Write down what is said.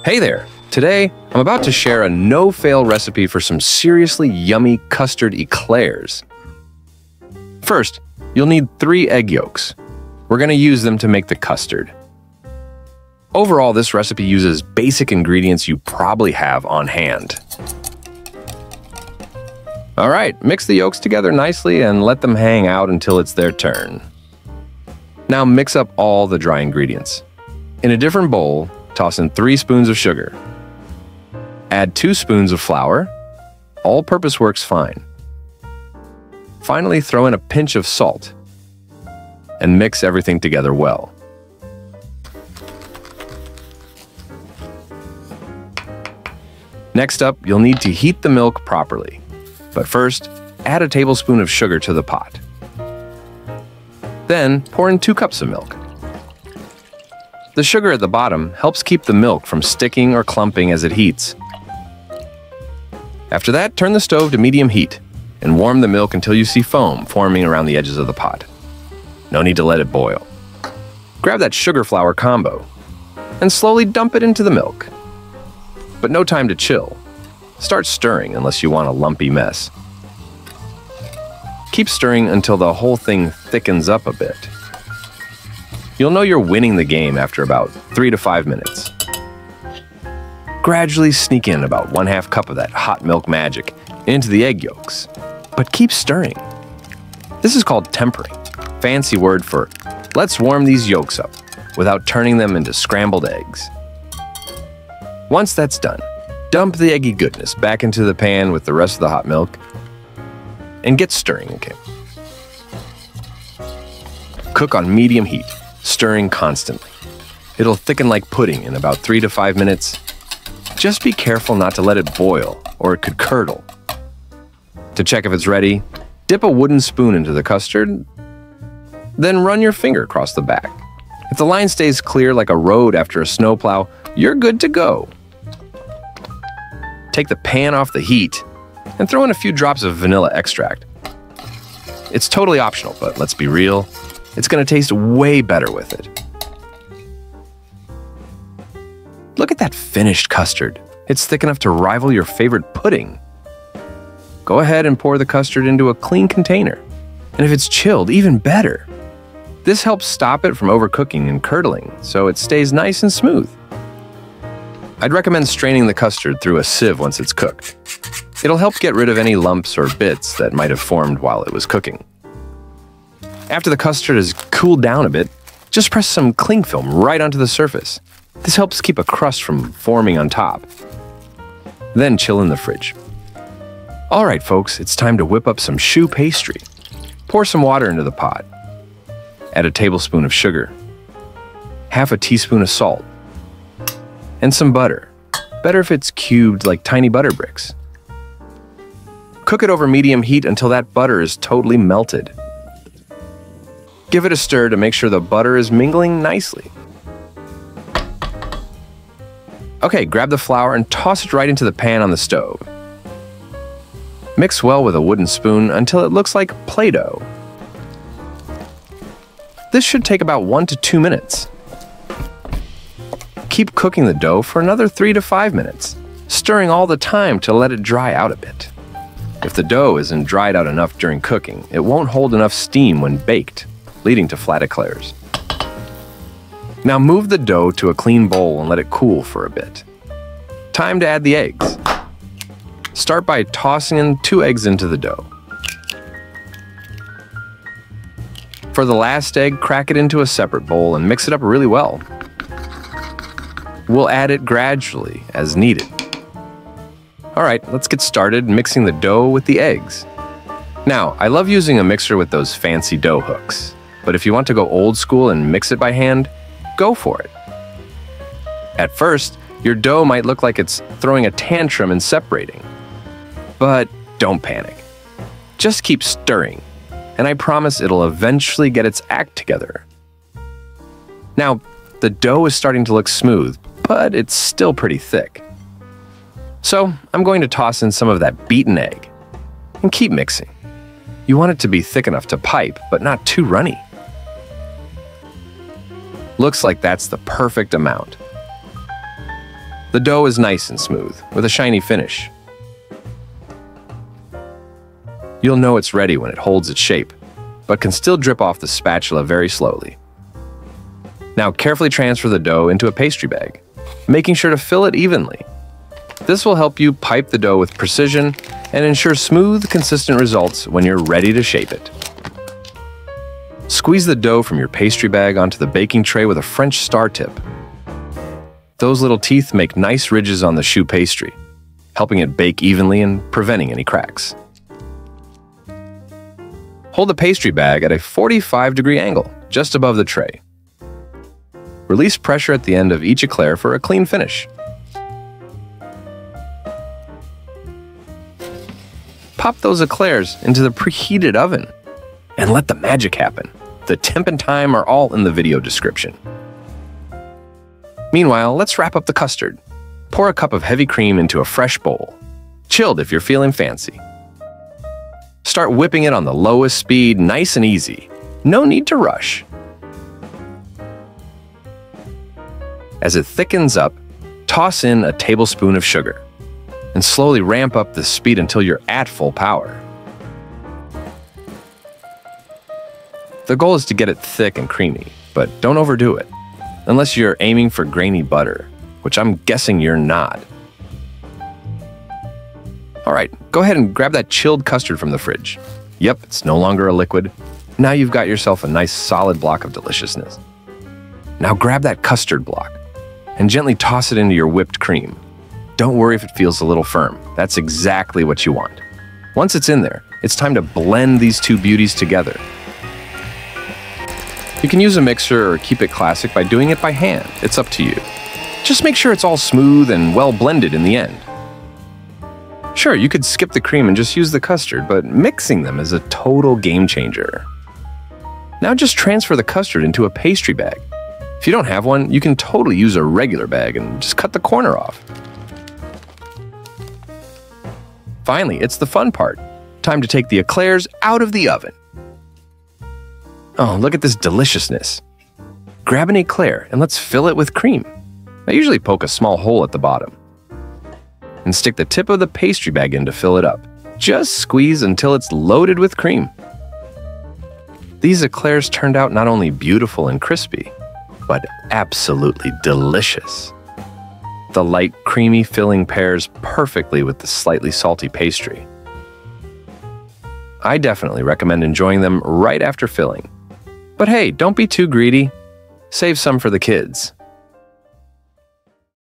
Hey there! Today, I'm about to share a no-fail recipe for some seriously yummy custard eclairs. First, you'll need 3 egg yolks. We're going to use them to make the custard. Overall, this recipe uses basic ingredients you probably have on hand. Alright, mix the yolks together nicely and let them hang out until it's their turn. Now mix up all the dry ingredients. In a different bowl, toss in 3 spoons of sugar. Add 2 spoons of flour. All-purpose works fine. Finally, throw in a pinch of salt and mix everything together well. Next up, you'll need to heat the milk properly. But first, add a tablespoon of sugar to the pot. Then, pour in 2 cups of milk. The sugar at the bottom helps keep the milk from sticking or clumping as it heats. After that, turn the stove to medium heat and warm the milk until you see foam forming around the edges of the pot. No need to let it boil. Grab that sugar-flour combo and slowly dump it into the milk. But no time to chill. Start stirring unless you want a lumpy mess. Keep stirring until the whole thing thickens up a bit. You'll know you're winning the game after about 3 to 5 minutes. Gradually sneak in about 1/2 cup of that hot milk magic into the egg yolks, but keep stirring. This is called tempering, fancy word for let's warm these yolks up without turning them into scrambled eggs. Once that's done, dump the eggy goodness back into the pan with the rest of the hot milk and get stirring again. Cook on medium heat, stirring constantly. It'll thicken like pudding in about 3 to 5 minutes. Just be careful not to let it boil or it could curdle. To check if it's ready, dip a wooden spoon into the custard, then run your finger across the back. If the line stays clear like a road after a snowplow, you're good to go. Take the pan off the heat and throw in a few drops of vanilla extract. It's totally optional, but let's be real, it's going to taste way better with it. Look at that finished custard. It's thick enough to rival your favorite pudding. Go ahead and pour the custard into a clean container. And if it's chilled, even better. This helps stop it from overcooking and curdling, so it stays nice and smooth. I'd recommend straining the custard through a sieve once it's cooked. It'll help get rid of any lumps or bits that might have formed while it was cooking. After the custard has cooled down a bit, just press some cling film right onto the surface. This helps keep a crust from forming on top. Then chill in the fridge. Alright folks, it's time to whip up some choux pastry. Pour some water into the pot. Add a tablespoon of sugar, 1/2 teaspoon of salt, and some butter. Better if it's cubed like tiny butter bricks. Cook it over medium heat until that butter is totally melted. Give it a stir to make sure the butter is mingling nicely. Okay, grab the flour and toss it right into the pan on the stove. Mix well with a wooden spoon until it looks like Play-Doh. This should take about 1 to 2 minutes. Keep cooking the dough for another 3 to 5 minutes, stirring all the time to let it dry out a bit. If the dough isn't dried out enough during cooking, it won't hold enough steam when baked, leading to flat eclairs. Now move the dough to a clean bowl and let it cool for a bit. Time to add the eggs. Start by tossing in 2 eggs into the dough. For the last egg, crack it into a separate bowl and mix it up really well. We'll add it gradually as needed. Alright, let's get started mixing the dough with the eggs. Now, I love using a mixer with those fancy dough hooks, but if you want to go old school and mix it by hand, go for it. At first, your dough might look like it's throwing a tantrum and separating. But don't panic. Just keep stirring, and I promise it'll eventually get its act together. Now, the dough is starting to look smooth, but it's still pretty thick. So, I'm going to toss in some of that beaten egg and keep mixing. You want it to be thick enough to pipe, but not too runny. Looks like that's the perfect amount. The dough is nice and smooth, with a shiny finish. You'll know it's ready when it holds its shape, but can still drip off the spatula very slowly. Now carefully transfer the dough into a pastry bag, making sure to fill it evenly. This will help you pipe the dough with precision and ensure smooth, consistent results when you're ready to shape it. Squeeze the dough from your pastry bag onto the baking tray with a French star tip. Those little teeth make nice ridges on the choux pastry, helping it bake evenly and preventing any cracks. Hold the pastry bag at a 45-degree angle, just above the tray. Release pressure at the end of each eclair for a clean finish. Pop those eclairs into the preheated oven and let the magic happen. The temp and time are all in the video description. Meanwhile, let's wrap up the custard. Pour a cup of heavy cream into a fresh bowl, chilled if you're feeling fancy. Start whipping it on the lowest speed, nice and easy. No need to rush. As it thickens up, toss in a tablespoon of sugar and slowly ramp up the speed until you're at full power. The goal is to get it thick and creamy, but don't overdo it, unless you're aiming for grainy butter, which I'm guessing you're not. Alright, go ahead and grab that chilled custard from the fridge. Yep, it's no longer a liquid. Now you've got yourself a nice solid block of deliciousness. Now grab that custard block and gently toss it into your whipped cream. Don't worry if it feels a little firm. That's exactly what you want. Once it's in there, it's time to blend these two beauties together. You can use a mixer or keep it classic by doing it by hand. It's up to you. Just make sure it's all smooth and well blended in the end. Sure, you could skip the cream and just use the custard, but mixing them is a total game changer. Now just transfer the custard into a pastry bag. If you don't have one, you can totally use a regular bag and just cut the corner off. Finally, it's the fun part. Time to take the eclairs out of the oven. Oh, look at this deliciousness. Grab an eclair and let's fill it with cream. I usually poke a small hole at the bottom and stick the tip of the pastry bag in to fill it up. Just squeeze until it's loaded with cream. These eclairs turned out not only beautiful and crispy, but absolutely delicious. The light, creamy filling pairs perfectly with the slightly salty pastry. I definitely recommend enjoying them right after filling. But hey, don't be too greedy. Save some for the kids.